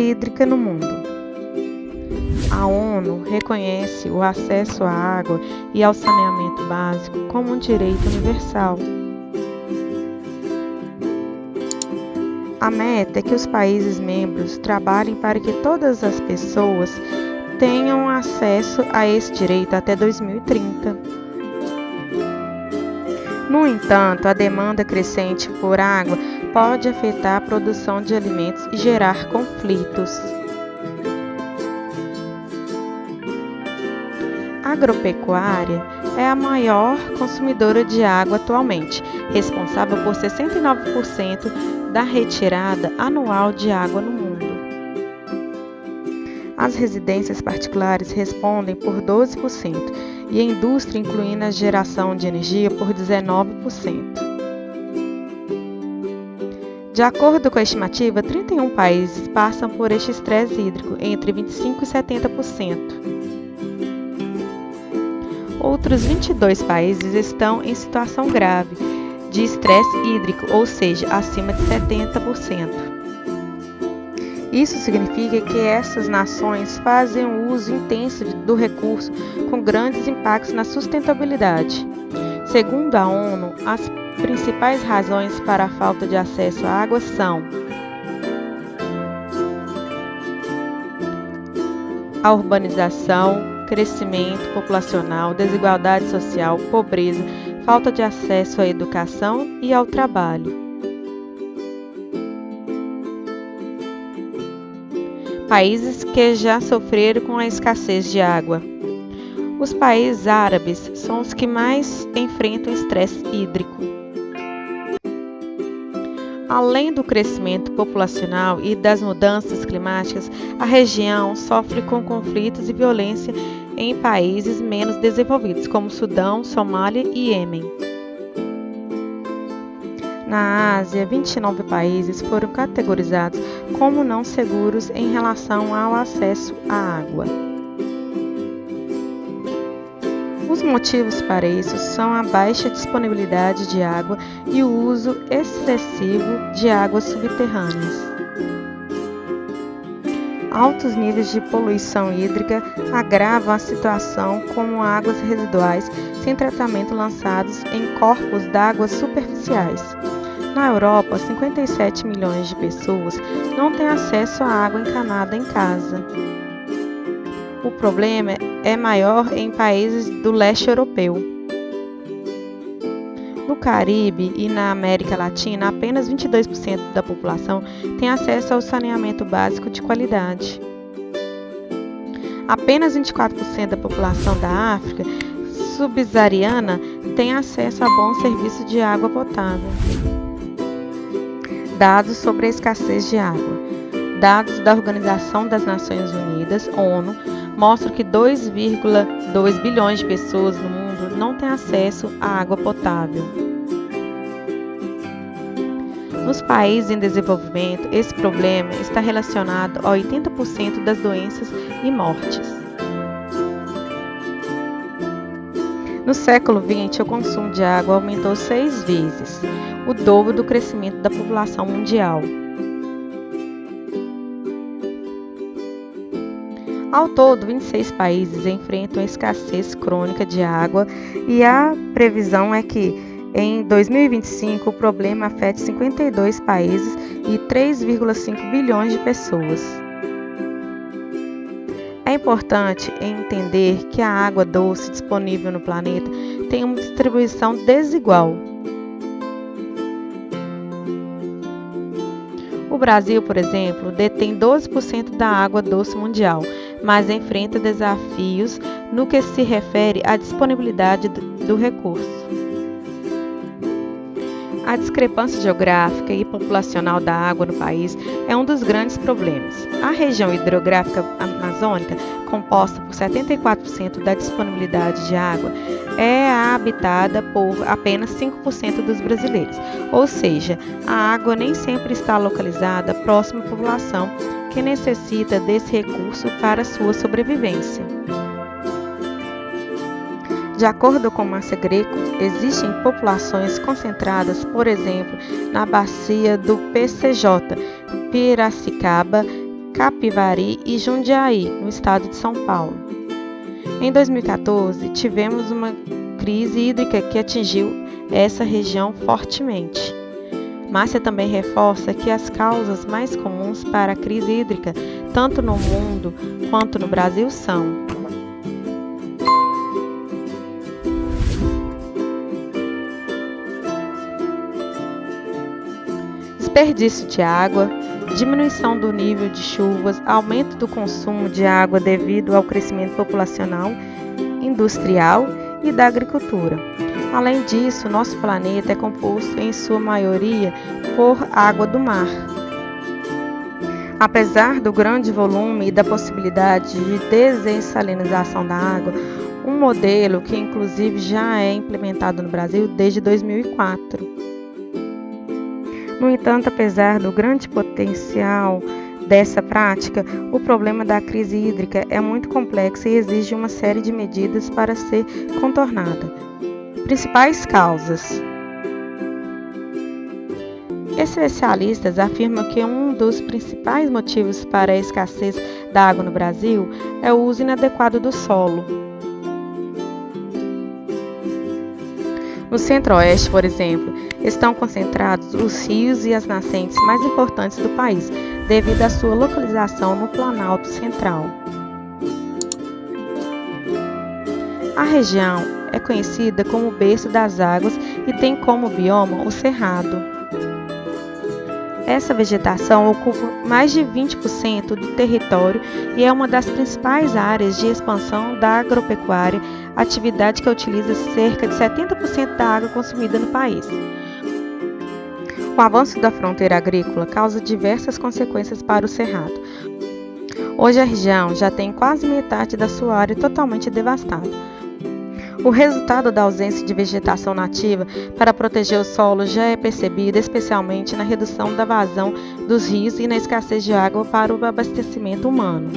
hídrica no mundo. A ONU reconhece o acesso à água e ao saneamento básico como um direito universal. A meta é que os países membros trabalhem para que todas as pessoas tenham acesso a esse direito até 2030. No entanto, a demanda crescente por água pode afetar a produção de alimentos e gerar conflitos. A agropecuária é a maior consumidora de água atualmente, responsável por 69% da retirada anual de água no mundo. As residências particulares respondem por 12% e a indústria, incluindo a geração de energia, por 19%. De acordo com a estimativa, 31 países passam por este estresse hídrico, entre 25% e 70%. Outros 22 países estão em situação grave de estresse hídrico, ou seja, acima de 70%. Isso significa que essas nações fazem um uso intenso do recurso com grandes impactos na sustentabilidade. Segundo a ONU, as principais razões para a falta de acesso à água são a urbanização, crescimento populacional, desigualdade social, pobreza, falta de acesso à educação e ao trabalho. Países que já sofreram com a escassez de água. Os países árabes são os que mais enfrentam estresse hídrico. Além do crescimento populacional e das mudanças climáticas, a região sofre com conflitos e violência em países menos desenvolvidos, como Sudão, Somália e Iêmen. Na Ásia, 29 países foram categorizados como não seguros em relação ao acesso à água. Os motivos para isso são a baixa disponibilidade de água e o uso excessivo de águas subterrâneas. Altos níveis de poluição hídrica agravam a situação, como águas residuais sem tratamento lançados em corpos d'água superficiais. Na Europa, 57 milhões de pessoas não têm acesso à água encanada em casa. O problema é maior em países do leste europeu. No Caribe e na América Latina, apenas 22% da população tem acesso ao saneamento básico de qualidade. Apenas 24% da população da África subsaariana tem acesso a bom serviço de água potável. Dados sobre a escassez de água. Dados da Organização das Nações Unidas, ONU, mostram que 2,2 bilhões de pessoas no mundo não têm acesso à água potável. Nos países em desenvolvimento, esse problema está relacionado a 80% das doenças e mortes. No século XX, o consumo de água aumentou 6 vezes, o dobro do crescimento da população mundial. Ao todo, 26 países enfrentam escassez crônica de água e a previsão é que, em 2025, o problema afete 52 países e 3,5 bilhões de pessoas. É importante entender que a água doce disponível no planeta tem uma distribuição desigual. O Brasil, por exemplo, detém 12% da água doce mundial, mas enfrenta desafios no que se refere à disponibilidade do recurso. A discrepância geográfica e populacional da água no país é um dos grandes problemas. A região hidrográfica amazônica, composta por 74% da disponibilidade de água, é habitada por apenas 5% dos brasileiros, ou seja, a água nem sempre está localizada próxima à população que necessita desse recurso para sua sobrevivência. De acordo com Márcia Greco, existem populações concentradas, por exemplo, na bacia do PCJ, Piracicaba, Capivari e Jundiaí, no estado de São Paulo. Em 2014, tivemos uma crise hídrica que atingiu essa região fortemente. Márcia também reforça que as causas mais comuns para a crise hídrica, tanto no mundo quanto no Brasil, são desperdício de água, diminuição do nível de chuvas, aumento do consumo de água devido ao crescimento populacional, industrial e da agricultura. Além disso, nosso planeta é composto em sua maioria por água do mar. Apesar do grande volume e da possibilidade de dessalinização da água, um modelo que inclusive já é implementado no Brasil desde 2004. No entanto, apesar do grande potencial dessa prática, o problema da crise hídrica é muito complexo e exige uma série de medidas para ser contornada. Principais causas. Especialistas afirmam que um dos principais motivos para a escassez da água no Brasil é o uso inadequado do solo. No Centro-Oeste, por exemplo, estão concentrados os rios e as nascentes mais importantes do país, devido à sua localização no Planalto Central. A região é conhecida como o berço das águas e tem como bioma o cerrado. Essa vegetação ocupa mais de 20% do território e é uma das principais áreas de expansão da agropecuária, atividade que utiliza cerca de 70% da água consumida no país. O avanço da fronteira agrícola causa diversas consequências para o cerrado. Hoje a região já tem quase metade da sua área totalmente devastada. O resultado da ausência de vegetação nativa para proteger o solo já é percebido especialmente na redução da vazão dos rios e na escassez de água para o abastecimento humano.